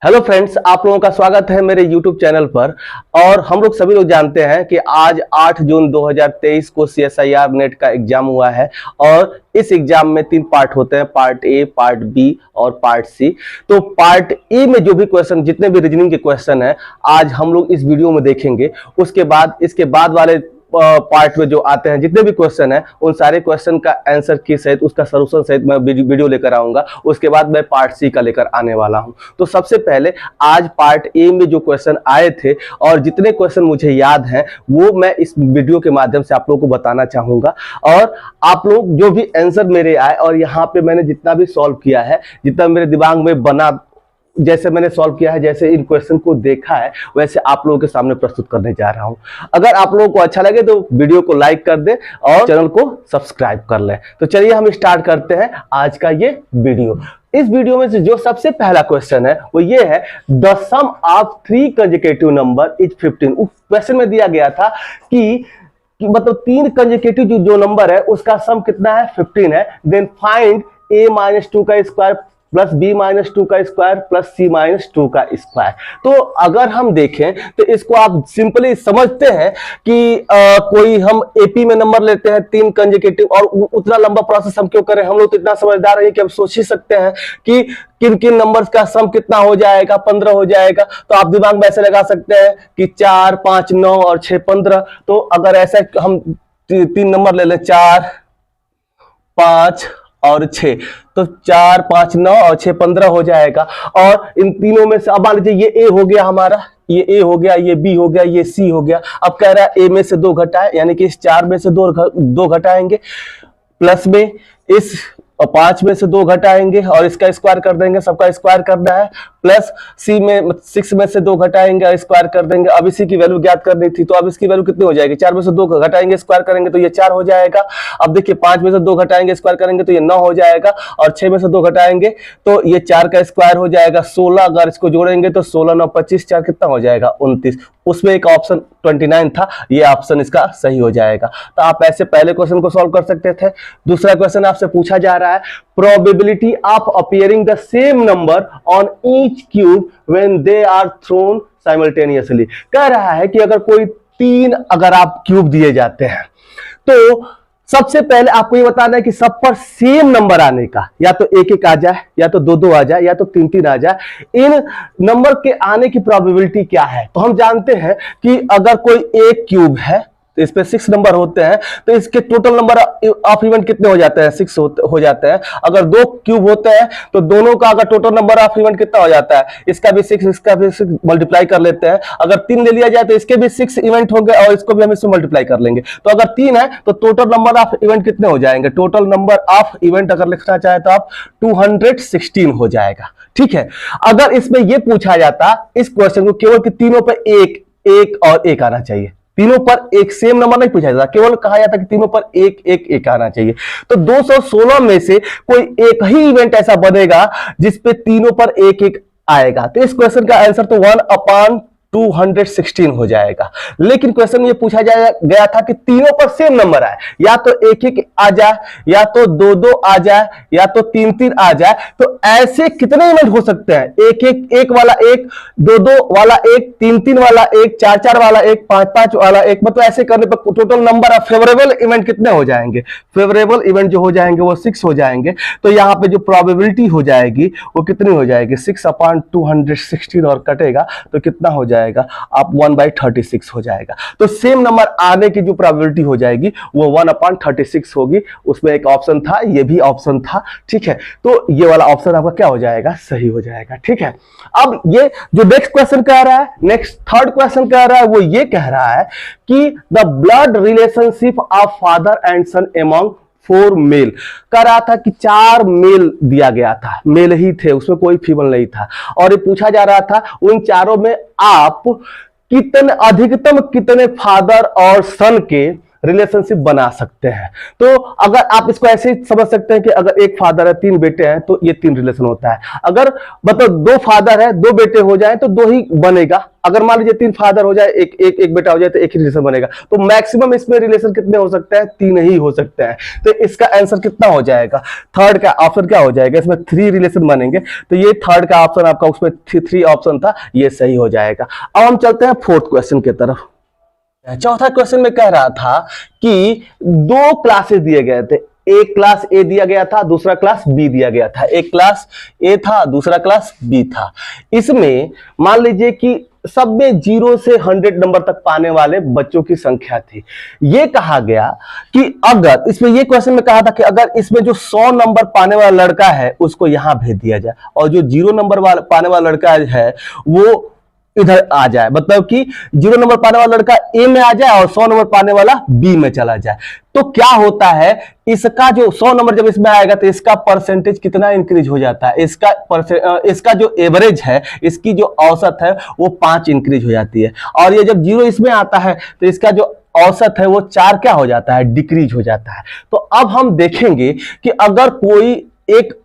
Hello friends, आप लोगों का स्वागत है मेरे YouTube चैनल पर। और हम लोग सभी लोग जानते हैं कि आज 8 जून 2023 को CSIR नेट का एग्जाम हुआ है और इस एग्जाम में 3 पार्ट होते हैं, पार्ट ए, पार्ट बी और पार्ट सी। तो पार्ट ए में जो भी क्वेश्चन, जितने भी रीजनिंग के क्वेश्चन हैं, आज हम लोग इस वीडियो में देखेंगे। उसके बाद इसके बाद वाले पार्ट में जो आते हैं जितने भी क्वेश्चन हैं, उन सारे क्वेश्चन का आंसर की सहित, उसका सॉल्यूशन सहित मैं वीडियो लेकर आऊंगा। उसके बाद मैं पार्ट सी का लेकर आने वाला हूं। तो सबसे पहले आज पार्ट ए में जो क्वेश्चन आए थे और जितने क्वेश्चन मुझे याद हैं वो मैं इस वीडियो के माध्यम से आप लोगों को बताना चाहूंगा। और आप लोग जो भी आंसर मेरे आए और यहाँ पे मैंने जितना भी सॉल्व किया है, जितना मेरे दिमाग में बना, जैसे मैंने सॉल्व किया है, जैसे इन क्वेश्चन को देखा है, वैसे आप लोगों के सामने प्रस्तुत करने जा रहा हूं। अगर आप लोगों को अच्छा लगे तो वीडियो को लाइक कर दें और चैनल को सब्सक्राइब कर लें। तो चलिए हम स्टार्ट करते हैं आज का ये वीडियो। इस वीडियो में से जो सबसे पहला क्वेश्चन है वो ये है, the sum of 3 consecutive number is 15। उस क्वेश्चन में दिया गया था कि मतलब 3 कंसेक्यूटिव जो नंबर है उसका सम कितना है, 15 है। देन फाइंड a-2 का स्क्वायर प्लस b-2 का स्क्वायर प्लस c-2 का स्क्वायर। तो अगर हम देखें तो इसको आप सिंपली समझते हैं कि कोई हम एपी में नंबर लेते हैं 3 कंसेक्यूटिव, और उतना लंबा प्रोसेस हम क्यों करें। हम लोग तो इतना समझदार हैं कि हम सोच ही सकते हैं कि किन किन नंबर्स का सम कितना हो जाएगा, 15 हो जाएगा। तो आप दिमाग में ऐसे लगा सकते हैं कि 4, 5, 9 और 6, 15। तो अगर ऐसा हम 3 नंबर ले लें, 4, 5 और 6, तो 4, 5, 9 और 6, 15 हो जाएगा। और इन तीनों में से अब मान लीजिए ये ए हो गया हमारा, ये ए हो गया, ये बी हो गया, ये सी हो गया। अब कह रहा है ए में से 2 घटाए, यानी कि इस 4 में से 2 घटाएंगे, प्लस में इस 5 में से 2 घटाएंगे और इसका स्क्वायर कर देंगे, सबका स्क्वायर करना है, प्लस सी में 6 में से 2 घटाएंगे और स्क्वायर कर देंगे। अब इसी की वैल्यू ज्ञात करनी थी, तो अब इसकी वैल्यू कितनी हो जाएगी, 4 में से 2 घटाएंगे, स्क्वायर करेंगे तो ये 4 हो जाएगा। अब देखिए 5 में से 2 घटाएंगे, स्क्वायर करेंगे तो ये 9 हो जाएगा, और 6 में से 2 घटाएंगे तो ये 4 का स्क्वायर हो जाएगा 16। अगर इसको जोड़ेंगे तो 16, 9, 25, 4 कितना हो जाएगा, 29। उसमें एक ऑप्शन 29 था, ये ऑप्शन इसका सही हो जाएगा। तो आप ऐसे पहले क्वेश्चन को सॉल्व कर सकते थे। दूसरा क्वेश्चन आपसे पूछा जा रहा है, probability of appearing the same number on each cube when they are thrown simultaneously. कह रहा है कि अगर कोई 3 अगर आप क्यूब दिए जाते हैं तो सबसे पहले आपको ये बताना है कि सब पर सेम नंबर आने का, या तो 1-1 आ जाए, या तो 2-2 आ जाए, या तो 3-3 आ जाए। इन नंबर के आने की प्रोबेबिलिटी क्या है। तो हम जानते हैं कि अगर कोई एक क्यूब है तो इस पे 6 नंबर होते हैं, तो इसके टोटल नंबर ऑफ इवेंट कितने हो जाते हैं, 6 हो जाते हैं। अगर 2 क्यूब होते हैं तो दोनों का अगर टोटल नंबर ऑफ इवेंट कितना हो जाता है, इसका भी 6, इसका भी 6 मल्टीप्लाई कर लेते हैं। अगर 3 ले लिया जाए तो इसके भी 6 इवेंट होंगे और इसको भी हम इससे मल्टीप्लाई कर लेंगे। तो अगर 3 है तो टोटल नंबर ऑफ इवेंट कितने हो जाएंगे, टोटल नंबर ऑफ इवेंट अगर लिखना चाहे तो आप 216 हो जाएगा। ठीक है। अगर इसमें यह पूछा जाता इस क्वेश्चन को केवल कि तीनों पर 1 और 1 आना चाहिए, तीनों पर एक सेम नंबर नहीं पूछा जाता, केवल कहा जाता कि तीनों पर 1 आना चाहिए। तो 216 में से कोई एक ही इवेंट ऐसा बनेगा जिसपे तीनों पर 1 आएगा। तो इस क्वेश्चन का आंसर तो 1/216 हो जाएगा। लेकिन क्वेश्चन ये पूछा गया था कि तीनों पर सेम नंबर आए, या तो 1-1 आ जाए, या तो 2-2 आ जाए, या तो 3-3 आ जाए। तो ऐसे कितने इवेंट हो सकते हैं, 1-1 वाला 1, 2-2 वाला 1, 3-3 वाला 1, 4-4 वाला 1, 5-5 वाला 1। मतलब ऐसे करने पर total number of favourable event कितने हो जाएंगे, फेवरेबल इवेंट जो हो जाएंगे वो 6 हो जाएंगे। तो यहाँ पे जो प्रोबेबिलिटी हो जाएगी वो कितनी हो जाएगी, 6/216, और कटेगा तो कितना हो जाएगा, आप 1/36 हो जाएगा। तो सेम नंबर आने की जो प्रोबेबिलिटी हो जाएगी वो 1/36 होगी। उसमें एक ऑप्शन था, ये भी ऑप्शन था। ठीक है। तो ये वाला ऑप्शन आपका क्या हो जाएगा, सही हो जाएगा। ठीक है। अब ये जो नेक्स्ट क्वेश्चन कह रहा है, नेक्स्ट थर्ड क्वेश्चन कह रहा है, वो ये कह रहा है कि the blood relationship of father and son among 4 male. कह रहा था कि 4 मेल दिया गया था, मेल ही थे, उसमें कोई फीमेल नहीं था। और ये पूछा जा रहा था उन चारों में आप अधिकतम कितने फादर और सन के रिलेशनशिप बना सकते हैं। तो अगर आप इसको ऐसे ही समझ सकते हैं कि अगर एक फादर है, 3 बेटे हैं, तो ये 3 रिलेशन होता है। अगर मतलब 2 फादर है, 2 बेटे हो जाए तो 2 ही बनेगा। अगर मान लीजिए 3 फादर हो जाए, एक बेटा हो जाए, तो एक ही रिलेशन बनेगा। तो मैक्सिमम इसमें रिलेशन कितने हो सकते हैं? 3 ही हो सकते हैं। तो इसका आंसर कितना हो जाएगा? थर्ड का ऑप्शन क्या हो जाएगा? इसमें 3 रिलेशन बनेंगे, तो ये थर्ड का ऑप्शन आपका, उसमें 3 ऑप्शन था, ये सही हो जाएगा। अब हम चलते हैं फोर्थ क्वेश्चन की तरफ। चौथा क्वेश्चन में कह रहा था कि 2 क्लासेस दिए गए थे, एक क्लास ए दिया गया था, दूसरा क्लास बी दिया गया था। एक क्लास ए था, दूसरा क्लास बी था। इसमें मान लीजिए कि सब में 0 से 100 नंबर तक पाने वाले बच्चों की संख्या थी। यह कहा गया कि अगर इसमें, ये क्वेश्चन में कहा था कि अगर इसमें जो 100 नंबर पाने वाला लड़का है उसको यहां भेज दिया जाए, और जो 0 नंबर पाने वाला लड़का है वो इधर आ जाए, मतलब कि 0 नंबर पाने वाला लड़का ए में आ जाए और 100 नंबर पाने वाला बी में चला जाए, तो क्या होता है? इसका जो 100 नंबर जब इसमें आएगा तो इसका परसेंटेज कितना इंक्रीज हो जाता है? इसका जो एवरेज है, इसकी जो औसत है वो 5 इंक्रीज हो जाती है। और ये जब 0 इसमें आता है तो इसका जो औसत है वो 4 क्या हो जाता है? डिक्रीज हो जाता है। तो अब हम देखेंगे कि अगर कोई एक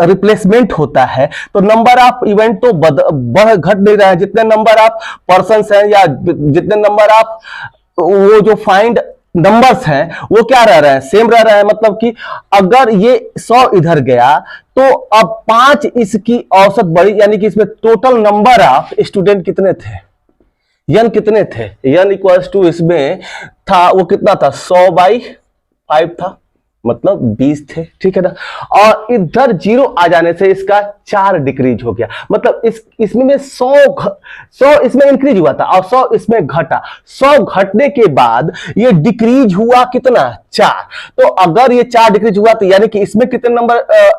रिप्लेसमेंट होता है तो नंबर ऑफ इवेंट तो बढ़ घट नहीं रहा है। जितने नंबर ऑफ पर्सन्स हैं या जितने नंबर ऑफ वो जो फाइंड नंबर्स हैं वो क्या रह रहा है? सेम रह रहा है। मतलब कि अगर ये 100 इधर गया तो अब 5 इसकी औसत बढ़ी, यानी कि इसमें टोटल नंबर ऑफ स्टूडेंट कितने थे? यन कितने थे? यन इक्वल्स टू इसमें था, वो कितना था? 100/5 था, मतलब 20 थे, ठीक है ना। और इधर 0 आ जाने से इसका 4 डिक्रीज हो गया, मतलब इसमें 100 इसमें इंक्रीज हुआ था और 100 इसमें घटा। 100 घटने के बाद ये डिक्रीज हुआ कितना? 4। तो अगर ये 4 डिक्रीज हुआ तो यानी कि इसमें कितने नंबर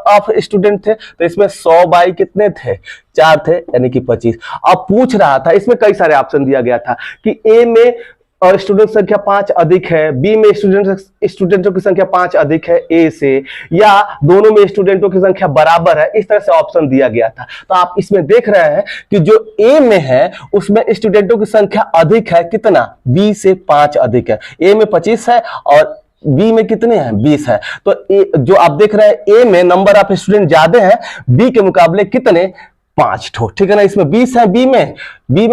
ऑफ स्टूडेंट थे? तो इसमें 100 कितने थे? 4 थे, यानी कि 25। अब पूछ रहा था, इसमें कई सारे ऑप्शन दिया गया था कि ए में और स्टूडेंट संख्या 5 अधिक है, बी में स्टूडेंटों की संख्या 5 अधिक है ए से, या दोनों में स्टूडेंटों की संख्या बराबर है। इस तरह से ऑप्शन दिया गया था। तो आप इसमें देख रहे हैं कि जो ए में है उसमें स्टूडेंटों की संख्या अधिक है, कितना? बी से 5 अधिक है। ए में 25 है और बी में कितने हैं? 20 है। तो जो आप देख रहे हैं ए में नंबर ऑफ स्टूडेंट ज्यादा है, बी के मुकाबले कितने? 5 ठो, ठीक है ना। इसमें 20 है, बी में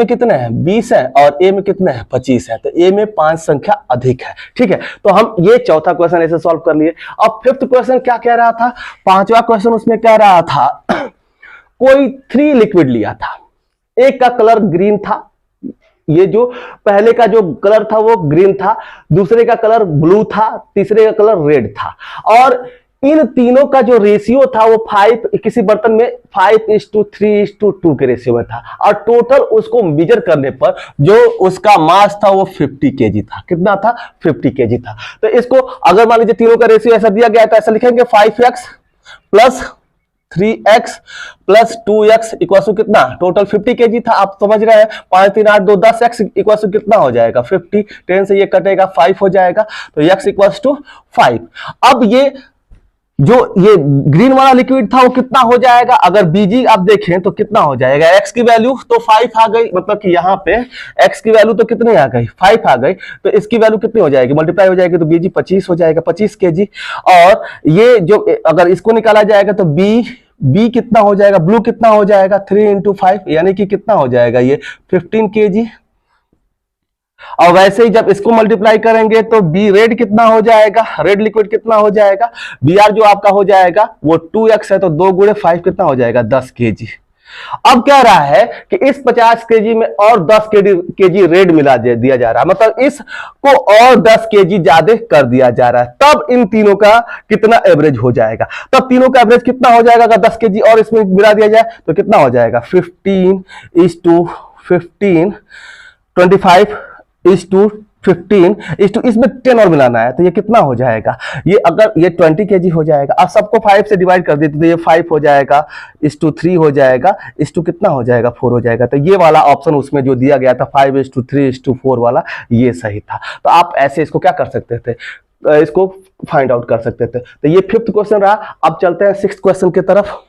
कितने हैं? 20 है, और ए में कितने हैं? 25 है। तो ए में 5 संख्या अधिक है, ठीक है। तो हम ये चौथा क्वेश्चन ऐसे सॉल्व कर लिए। अब फिफ्थ क्वेश्चन क्या कह रहा था? पांचवा क्वेश्चन उसमें कह रहा था कोई 3 लिक्विड लिया था, एक का कलर ग्रीन था, ये जो पहले का जो कलर था वो ग्रीन था, दूसरे का कलर ब्लू था, तीसरे का कलर रेड था, और इन तीनों का जो रेशियो था वो 5, किसी बर्तन में 5:3:2 के रेशियो में था, और टोटल उसको मेजर करने पर जो उसका मास था वो 50 केजी था। कितना था? 50 केजी था। तो इसको अगर मान लीजिए तीनों का रेशियो ऐसा दिया गया था, ऐसा लिखेंगे 5x plus 3x plus 2x equal to कितना? टोटल 50 केजी था। आप समझ रहे हैं, 5 3 8 2 10x इक्वल टू कितना हो जाएगा? 50। 10 से ये कटेगा, 5 हो जाएगा, तो x इक्वल टू 5। अब ये जो ये ग्रीन वाला लिक्विड था वो कितना हो जाएगा? अगर बीजी आप देखें तो कितना हो जाएगा? x की वैल्यू तो 5 आ गई, मतलब कि यहाँ पे x की वैल्यू तो कितनी आ गई? 5 आ गई। तो इसकी वैल्यू कितनी हो जाएगी? मल्टीप्लाई हो जाएगी तो बीजी 25 हो जाएगा, 25 केजी। और ये जो अगर इसको निकाला जाएगा तो बी कितना हो जाएगा? ब्लू कितना हो जाएगा? 3 × 5, यानी कि कितना हो जाएगा? ये 15 केजी। और वैसे ही जब इसको मल्टीप्लाई करेंगे तो बी रेड कितना हो जाएगा? रेड लिक्विड कितना हो जाएगा? बी आर जो आपका हो जाएगा वो 2x है, तो 2 × 5 कितना हो जाएगा? 10 केजी। अब कह रहा है कि इस 50 केजी में और 10 केजी रेड मिला दिया जा रहा है, मतलब इसको और 10 केजी ज्यादा कर दिया जा रहा है। तब इन तीनों का कितना एवरेज हो जाएगा? तब तीनों का एवरेज कितना हो जाएगा? अगर 10 केजी और इसमें मिला दिया जाए तो कितना हो जाएगा? 15:15 25:15 इसमें 10 और मिलाना है, तो ये कितना हो जाएगा? ये अगर ये 20 केजी हो जाएगा। अब सबको 5 से डिवाइड कर देते तो ये 5 हो जाएगा, 3 हो जाएगा, कितना हो जाएगा? 4 हो जाएगा। तो ये वाला ऑप्शन उसमें जो दिया गया था 5:3:4 वाला, ये सही था। तो आप ऐसे इसको क्या कर सकते थे? इसको फाइंड आउट कर सकते थे। तो ये फिफ्थ क्वेश्चन रहा। अब चलते हैं सिक्स्थ क्वेश्चन की तरफ।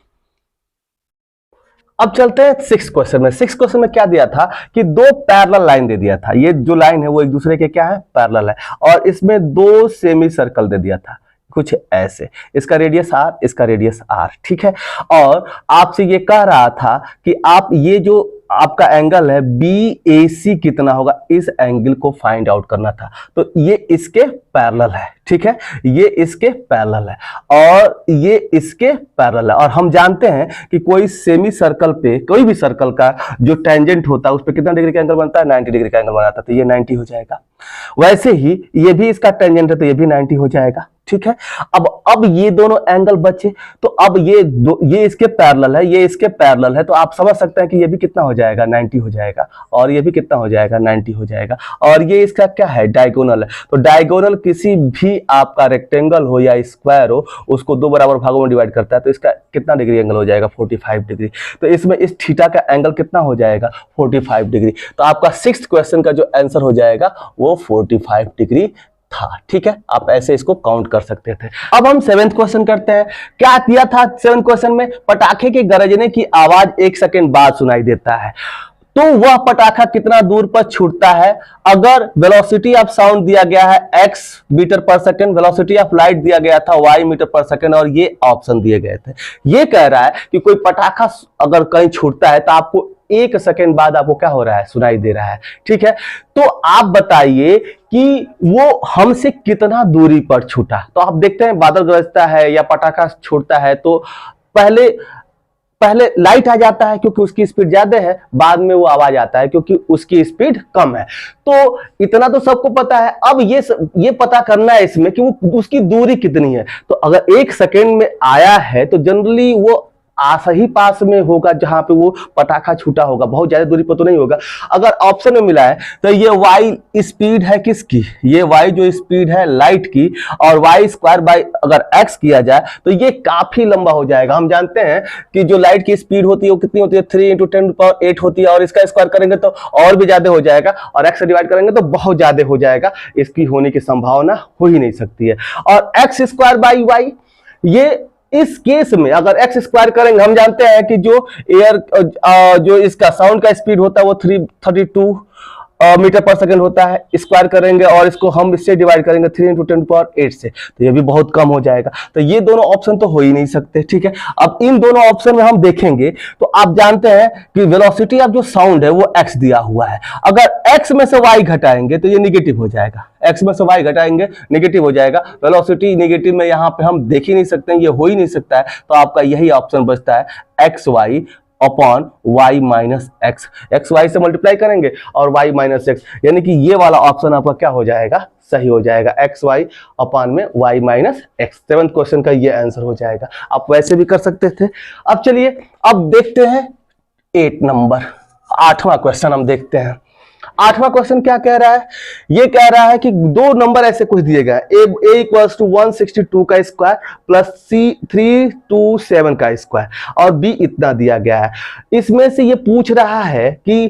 अब चलते हैं सिक्स क्वेश्चन में। सिक्स क्वेश्चन में क्या दिया था कि दो पैरेलल लाइन दे दिया था, ये जो लाइन है वो एक दूसरे के क्या है, पैरेलल है, और इसमें दो सेमी सर्कल दे दिया था कुछ ऐसे, इसका रेडियस r, इसका रेडियस r, ठीक है। और आपसे ये कह रहा था कि आप ये जो आपका एंगल है BAC कितना होगा, इस एंगल को फाइंड आउट करना था। तो ये इसके पैरेलल है, ठीक है, ये इसके पैरेलल है और ये इसके पैरेलल है। और हम जानते हैं कि कोई सेमी सर्कल पे, कोई भी सर्कल का जो टेंजेंट होता है उस पे कितना डिग्री का एंगल बनता है, 90 डिग्री का एंगल बनाता है, तो ये 90 हो जाएगा। वैसे ही ये भी इसका टेंजेंट है तो ये भी 90 हो जाएगा, ठीक है। अब ये दोनों एंगल बचे, तो अब ये इसके पैरेलल है, ये इसके पैरेलल है, तो आप समझ सकते हैं कि ये भी कितना हो जाएगा, 90 हो जाएगा, और ये भी कितना हो जाएगा, 90 हो जाएगा। और ये इसका क्या है, डायगोनल है। तो डायगोनल किसी भी आपका रेक्टेंगल हो या स्क्वायर हो, उसको दो बराबर भागों में डिवाइड करता है, तो इसका कितना डिग्री एंगल हो जाएगा, 45 डिग्री। तो इसमें इस थीटा का एंगल कितना हो जाएगा, 45 डिग्री। तो आपका सिक्स्थ क्वेश्चन का जो आंसर हो जाएगा वो 45 डिग्री था, ठीक है। आप ऐसे इसको काउंट कर सकते थे। अब हम सेवेंथ क्वेश्चन करते हैं। क्या दिया था सेवेंथ क्वेश्चन में, पटाखे के गरजने की आवाज 1 सेकंड बाद सुनाई देता है, तो वह पटाखा कितना दूर पर छूटता है। अगर वेलोसिटी ऑफ साउंड दिया गया है x मीटर पर सेकंड, वेलोसिटी ऑफ लाइट दिया गया था y मीटर पर सेकंड, और ये ऑप्शन दिए गए थे। ये कह रहा है कि कोई पटाखा अगर कहीं छूटता है तो आपको 1 सेकंड बाद आपको क्या हो रहा है, सुनाई दे रहा है, ठीक है। तो आप बताइए कि वो हमसे कितना दूरी पर छूटा। तो आप देखते हैं बादल गरजता है या पटाखा छूटता है तो पहले लाइट आ जाता है क्योंकि उसकी स्पीड ज्यादा है, बाद में वो आवाज आता है क्योंकि उसकी स्पीड कम है। तो इतना तो सबको पता है। अब ये पता करना है इसमें कि वो उसकी दूरी कितनी है। तो अगर 1 सेकेंड में आया है तो जनरली वो सही पास में होगा जहां पे वो पटाखा छूटा होगा, बहुत ज्यादा दूरी पर तो नहीं होगा। अगर ऑप्शन में मिला है तो ये y स्पीड है किसकी, ये y जो स्पीड है लाइट की, और y स्क्वायर बाय अगर x किया जाए तो ये काफी लंबा हो जाएगा। हम जानते हैं कि जो लाइट की स्पीड होती है वो कितनी होती है, 3 × 10⁸ होती है, और इसका स्क्वायर करेंगे तो और भी ज्यादा हो जाएगा, और x से डिवाइड करेंगे तो बहुत ज्यादा हो जाएगा। इसकी होने की संभावना हो ही नहीं सकती है। और x स्क्वायर बाई y, ये इस केस में अगर x स्क्वायर करेंगे, हम जानते हैं कि जो एयर जो इसका साउंड का स्पीड होता है वो 332 मीटर पर सेकंड होता है, स्क्वायर करेंगे और इसको हम इससे डिवाइड करेंगे 3 × 10⁸ से, तो ये भी बहुत कम हो जाएगा। तो ये दोनों ऑप्शन तो हो ही नहीं सकते, ठीक है। अब इन दोनों ऑप्शन में हम देखेंगे तो आप जानते हैं कि वेलोसिटी ऑफ जो साउंड है वो x दिया हुआ है। अगर x में से y घटाएंगे तो ये निगेटिव हो जाएगा, x में से y घटाएंगे निगेटिव हो जाएगा। वेलोसिटी निगेटिव में यहाँ पे हम देख ही नहीं सकते हैं, ये हो ही नहीं सकता है। तो आपका यही ऑप्शन बचता है xy upon y minus x, x y से मल्टीप्लाई करेंगे और y माइनस एक्स, यानी कि ये वाला ऑप्शन आपका क्या हो जाएगा, सही हो जाएगा, एक्स वाई अपॉन में y minus x. Seventh question का ये आंसर हो जाएगा। आप वैसे भी कर सकते थे। अब चलिए अब देखते हैं 8 नंबर, 8वां क्वेश्चन हम देखते हैं। 8वां क्वेश्चन क्या कह रहा है, ये कह रहा है कि दो नंबर ऐसे कुछ दिए गए, a इक्वल्स टू 162 का स्क्वायर प्लस c 327 का स्क्वायर और b इतना दिया गया है। इसमें से ये पूछ रहा है कि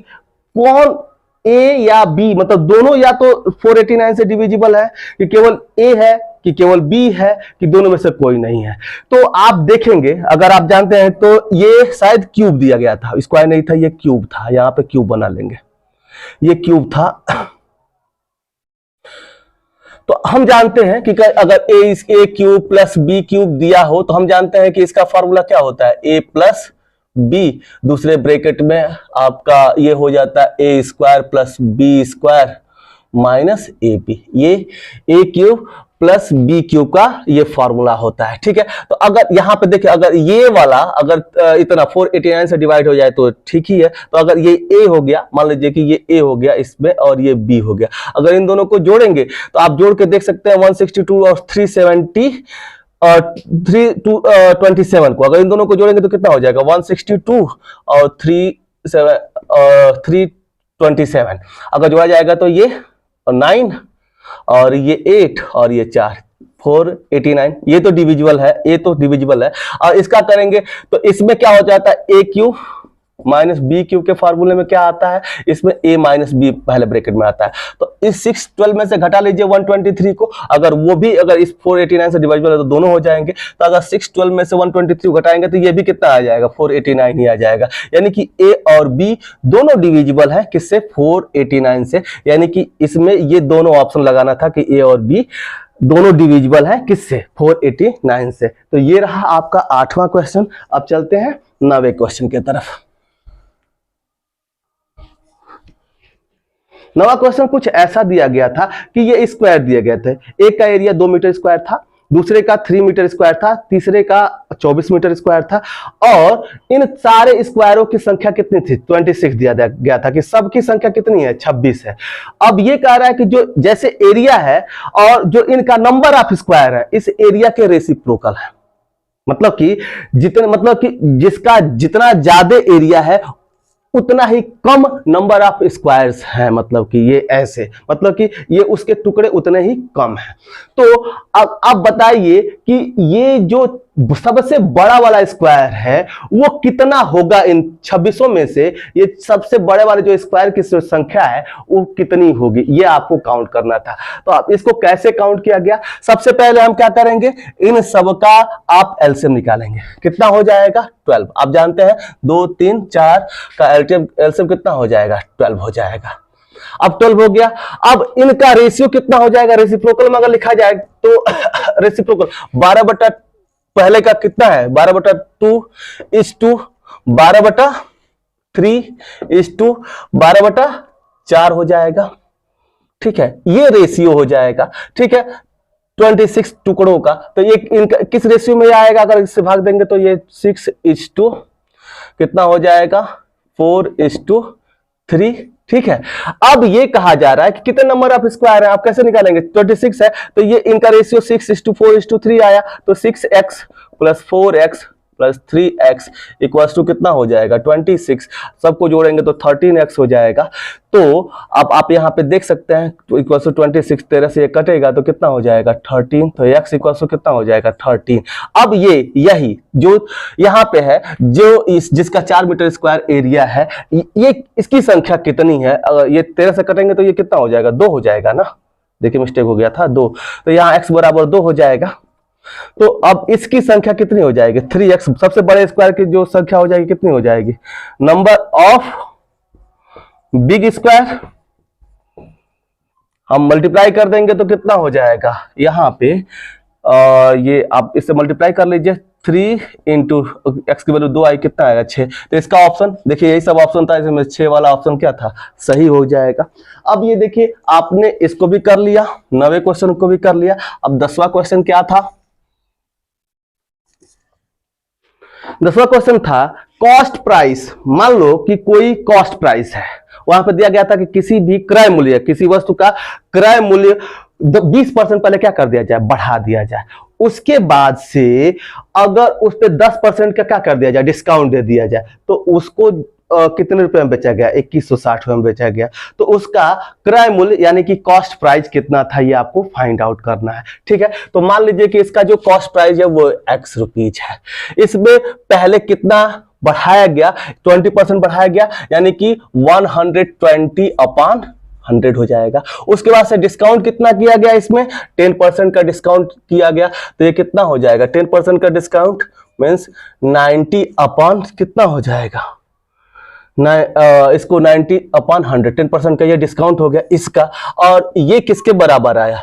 कौन a या b, मतलब दोनों या तो 489 से डिविजिबल है, कि केवल a है कि केवल b है, कि दोनों में से कोई नहीं है। तो आप देखेंगे, अगर आप जानते हैं तो ये शायद क्यूब दिया गया था, स्क्वायर नहीं था, ये क्यूब था, यहां पे क्यूब बना लेंगे, ये क्यूब था। तो हम जानते हैं कि अगर a cube plus b cube दिया हो तो हम जानते हैं कि इसका फॉर्मूला क्या होता है, a प्लस b, दूसरे ब्रैकेट में आपका ये हो जाता है a square plus b square minus a b, ये a cube plus b cube का ये फॉर्मूला होता है, ठीक है। तो अगर यहाँ पे देखिए, अगर ये वाला अगर इतना 489 से डिवाइड हो जाए तो ठीक ही है। तो अगर ये a हो गया, मान लीजिए कि ये a हो गया इसमें और ये b हो गया, अगर इन दोनों को जोड़ेंगे तो आप जोड़ के देख सकते हैं 162 और 370 और 327 को अगर इन दोनों को जोड़ेंगे तो कितना हो जाएगा, 162 और 327 अगर जोड़ा जाएगा तो ये 9 और ये 8 और ये 4, 489, ये तो डिविजिबल है, ये तो डिविजिबल है। और इसका करेंगे तो इसमें क्या हो जाता है, a cube minus b cube के फार्मूले में क्या आता है, इसमें a माइनस बी पहले ब्रैकेट में आता है। तो इस 612 में से घटा लीजिए 123 को, अगर वो भी अगर इस 489 से डिवाइडेबल है तो दोनों हो जाएंगे। तो अगर 612 में से 123 को घटाएंगे तो ये भी कितना आ जाएगा, 489 ही आ जाएगा। यानी कि a और b दोनों डिविजिबल है किससे, 489 से। यानी कि इसमें ये दोनों ऑप्शन लगाना था कि a और b दोनों डिविजिबल है किससे, 489 से। तो ये रहा आपका 8वां क्वेश्चन। अब चलते हैं 9वें क्वेश्चन की तरफ। 9वां क्वेश्चन कुछ ऐसा दिया गया था कि ये स्क्वायर दिए गए थे। एक का एरिया 2 मीटर स्क्वायर था, दूसरे का 3 मीटर स्क्वायर था, तीसरे का 24 मीटर स्क्वायर था, और इन सारे स्क्वायरों की संख्या कितनी थी, 26 दिया गया था कि सबकी संख्या कितनी है, 26 है। अब ये कह रहा है कि जो जैसे एरिया है और जो इनका नंबर ऑफ स्क्वायर है इस एरिया के रेसिप्रोकल है। मतलब कि जिसका जितना ज्यादा एरिया है उतना ही कम नंबर ऑफ स्क्वायर्स हैं। मतलब कि ये ऐसे, मतलब कि ये उसके टुकड़े उतने ही कम हैं। तो अब आप बताइए कि ये जो सबसे बड़ा वाला स्क्वायर है वो कितना होगा इन 26 में से, ये सबसे बड़े वाले जो स्क्वायर की संख्या है वो कितनी होगी, ये आपको काउंट करना था। तो आप इसको कैसे काउंट किया गया, सबसे पहले हम क्या करेंगे, इन सबका आप एलसीएम निकालेंगे। कितना हो जाएगा, 12। आप जानते हैं 2 3 4 का एलसीएम कितना हो जाएगा, 12 हो जाएगा। अब 12 हो गया। अब इनका रेशियो कितना हो जाएगा, रेसिप्रोकल में अगर लिखा जाए तो रेसिप्रोकल 12 पहले का कितना है, 12/2 12/3 12/4 हो जाएगा। ठीक है, ये रेशियो हो जाएगा। ठीक है, 26 टुकड़ों का। तो ये इनका किस रेशियो में आएगा, अगर इससे भाग देंगे तो ये 6:, कितना हो जाएगा, 4:3। ठीक है, अब ये कहा जा रहा है कि कितने नंबर ऑफ स्क्वायर है, आप कैसे निकालेंगे, 26 है तो ये इनका रेशियो 6:4:3 आया। तो 6x + 4x + 3x equals to कितना हो जाएगा, 26। सबको जोड़ेंगे तो 13x हो जाएगा। तो अब आप यहाँ पे देख सकते हैं तो इक्वल्स टू 26, 13 से ये कटेगा तो कितना हो जाएगा, 13। तो x इक्वल्स टू कितना हो जाएगा, 13। अब यही जो यहाँ पे है, जो जिसका 4 मीटर स्क्वायर एरिया है, ये इसकी संख्या कितनी है, अगर ये 13 से कटेंगे तो ये कितना हो जाएगा, 2 हो जाएगा ना। देखिए मिस्टेक हो गया था, 2। तो यहाँ x बराबर 2 हो जाएगा। तो अब इसकी संख्या कितनी हो जाएगी, 3x। सबसे बड़े स्क्वायर की जो संख्या हो जाएगी कितनी हो जाएगी, नंबर ऑफ बिग स्क्वायर हम मल्टीप्लाई कर देंगे तो कितना हो जाएगा, यहाँ पे ये आप इससे मल्टीप्लाई कर लीजिए, 3 × x की वैल्यू 2 आई, कितना आएगा, 6। तो इसका ऑप्शन देखिए, यही सब ऑप्शन था, इसमें 6 वाला ऑप्शन क्या था, सही हो जाएगा। अब ये देखिए, आपने इसको भी कर लिया, 9वें क्वेश्चन को भी कर लिया। अब 10वां क्वेश्चन क्या था, 10वां क्वेश्चन था कॉस्ट प्राइस। मान लो कि कोई कॉस्ट प्राइस है, वहां पर दिया गया था कि किसी भी क्रय मूल्य, किसी वस्तु का क्रय मूल्य 20% पहले क्या कर दिया जाए, बढ़ा दिया जाए। उसके बाद से अगर उस पर 10% का क्या कर दिया जाए, डिस्काउंट दे दिया जाए, तो उसको कितने रुपए में बेचा गया, 2160 में बेचा गया। तो उसका क्रय मूल्य यानी कि कॉस्ट प्राइस कितना था, ये आपको फाइंड आउट करना है। ठीक है, तो मान लीजिए कि इसका जो कॉस्ट प्राइस है वो x रुपीज है। इसमें पहले कितना बढ़ाया गया, 20% बढ़ाया गया, यानी कि 120/100 हो जाएगा। उसके बाद से डिस्काउंट कितना किया गया, इसमें 10% का डिस्काउंट किया गया, तो ये कितना हो जाएगा, 10% का डिस्काउंट मीन्स 90/ कितना हो जाएगा, इसको 90/100, 10% का ये डिस्काउंट हो गया इसका। और ये किसके बराबर आया,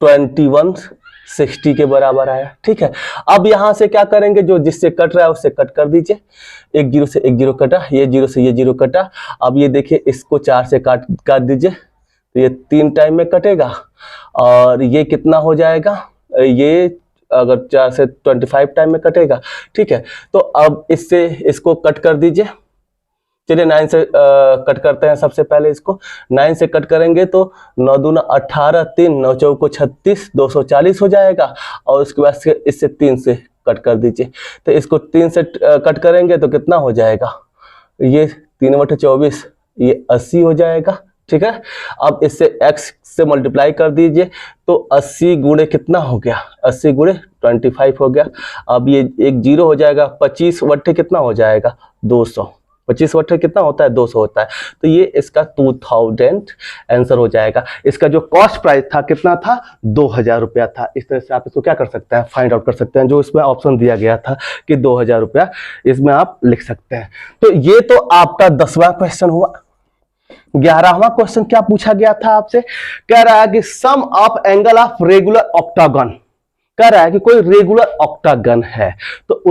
2160 के बराबर आया। ठीक है, अब यहां से क्या करेंगे, जो जिससे कट रहा है उससे कट कर दीजिए। 1 0 से 1 0 कटा, ये 0 से ये 0 कटा। अब ये देखिए, इसको 4 से काट दीजिए, तो ये 3 टाइम में कटेगा। और ये कितना हो जाएगा, ये अगर 4 से 25 टाइम में कटेगा। ठीक है, तो अब इससे इसको कट कर दीजिए। चलिए 9 से कट करते हैं। सबसे पहले इसको 9 से कट करेंगे तो 9 दूना 18, 3 9 चौको 36, 240 हो जाएगा। और उसके बाद से इससे 3 से कट कर दीजिए, तो इसको 3 से कट करेंगे तो कितना हो जाएगा, ये 3/24, ये 80 हो जाएगा। ठीक है, अब इससे x से मल्टीप्लाई कर दीजिए, तो 80 गुणे कितना हो गया, 80 गुणे 25 हो गया। अब ये 1 0 हो जाएगा, 25 बट्टे कितना हो जाएगा, 200, 25 बटे कितना होता है 200 होता है, तो ये इसका 2000 आंसर हो जाएगा। इसका जो कॉस्ट प्राइस था कितना था 2000 रुपया था। इस तरह से आप इसको क्या कर सकते हैं फाइंड आउट कर सकते हैं, जो इसमें ऑप्शन दिया गया था कि 2000 रुपया इसमें आप लिख सकते हैं। तो ये तो आपका 10वां क्वेश्चन हुआ। 11वां क्वेश्चन क्या पूछा गया था आपसे, कह रहा है कि sum of angle of regular octagon, कह रहा है कि कोई रेगुलर ऑक्टागन है तो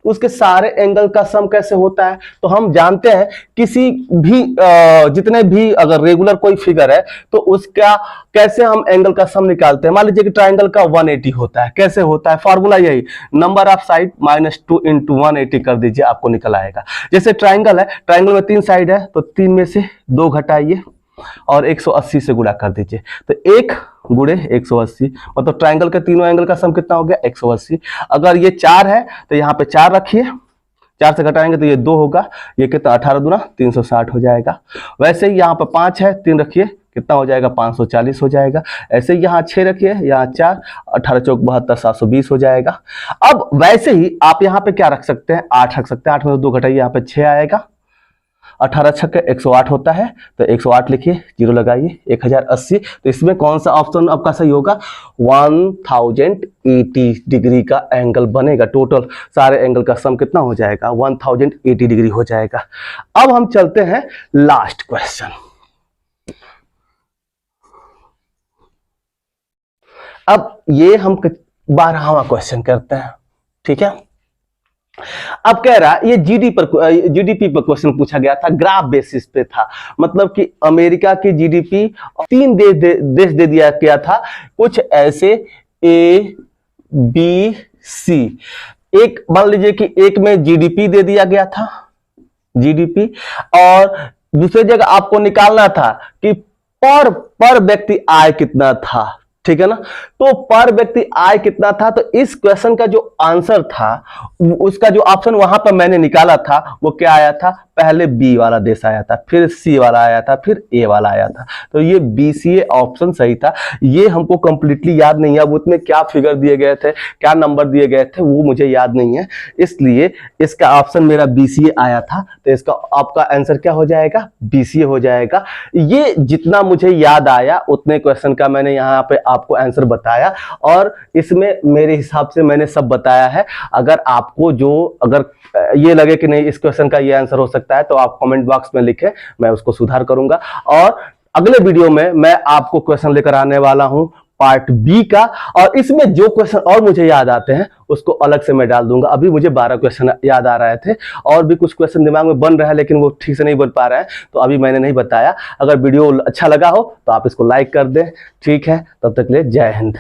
उसके सारे एंगल का सम कैसे होता है। तो हम जानते हैं किसी भी जितने भी अगर रेगुलर कोई फिगर है तो उसका कैसे हम एंगल का सम निकालते हैं। मान लीजिए कि ट्राइंगल का 180 होता है, कैसे होता है, फॉर्मूला यही, नंबर ऑफ साइड -2 × 180 कर दीजिए, आपको निकल आएगा। जैसे ट्राइंगल है, ट्राइंगल में 3 साइड है तो 3 में से 2 घटाइए और 180 से गुणा कर दीजिए, तो 1 गुणे 180, मतलब ट्राइंगल के तीनों एंगल का सम कितना हो गया 180। अगर ये 4 है तो यहाँ पे 4 रखिए, 4 से घटाएंगे तो ये 2 होगा, ये कितना 18 दूना 360 हो जाएगा। वैसे ही यहाँ पे 5 है, 3 रखिए कितना हो जाएगा 540 हो जाएगा। ऐसे ही यहाँ 6 रखिए, यहाँ 4, 18 चौक 72 720 हो जाएगा। अब वैसे ही आप यहाँ पे क्या रख सकते हैं 8 रख सकते हैं, 8 में 2 घटाइए, यहाँ पे 6 आएगा, 18 छक्के 108 होता है तो 108 लिखिए, 0 लगाइए, 1080। तो इसमें कौन सा ऑप्शन आपका सही होगा 1080 डिग्री का एंगल बनेगा। टोटल सारे एंगल का सम कितना हो जाएगा 1080 डिग्री हो जाएगा। अब हम चलते हैं लास्ट क्वेश्चन। अब ये हम 12वां क्वेश्चन करते हैं, ठीक है। अब कह रहा ये जीडीपी पर क्वेश्चन पूछा गया था, ग्राफ बेसिस पे था, मतलब कि अमेरिका की जीडीपी 3 देश दे दिया गया था कुछ ऐसे ए बी सी। एक मान लीजिए कि एक में जीडीपी दे दिया गया था, जीडीपी, और दूसरी जगह आपको निकालना था कि पर व्यक्ति आय कितना था, ठीक है ना। तो पर व्यक्ति आय कितना था, तो इस क्वेश्चन का जो आंसर था उसका जो ऑप्शन वहां पर मैंने निकाला था वो क्या आया था, पहले बी वाला देश आया था, फिर सी वाला आया था, फिर ए वाला आया था। तो ये BCA ऑप्शन सही था। ये हमको कंप्लीटली याद नहीं है, वो उसमें क्या फिगर दिए गए थे, क्या नंबर दिए गए थे वो मुझे याद नहीं है, इसलिए इसका ऑप्शन मेरा BCA आया था। तो इसका आपका आंसर क्या हो जाएगा BCA हो जाएगा। ये जितना मुझे याद आया उतने क्वेश्चन का मैंने यहाँ पे आपको आंसर बताया, और इसमें मेरे हिसाब से मैंने सब बताया है। अगर आपको अगर ये लगे कि नहीं इस क्वेश्चन का ये आंसर हो सकता है तो आप कमेंट बॉक्स में लिखें, मैं उसको सुधार करूंगा। और अगले वीडियो में मैं आपको क्वेश्चन लेकर आने वाला हूं पार्ट बी का, और इसमें जो क्वेश्चन और मुझे याद आते हैं उसको अलग से मैं डाल दूंगा। अभी मुझे 12 क्वेश्चन याद आ रहे थे, और भी कुछ क्वेश्चन दिमाग में बन रहा है लेकिन वो ठीक से नहीं बन पा रहा है, तो अभी मैंने नहीं बताया। अगर वीडियो अच्छा लगा हो तो आप इसको लाइक कर दें, ठीक है। तब तक के लिए जय हिंद।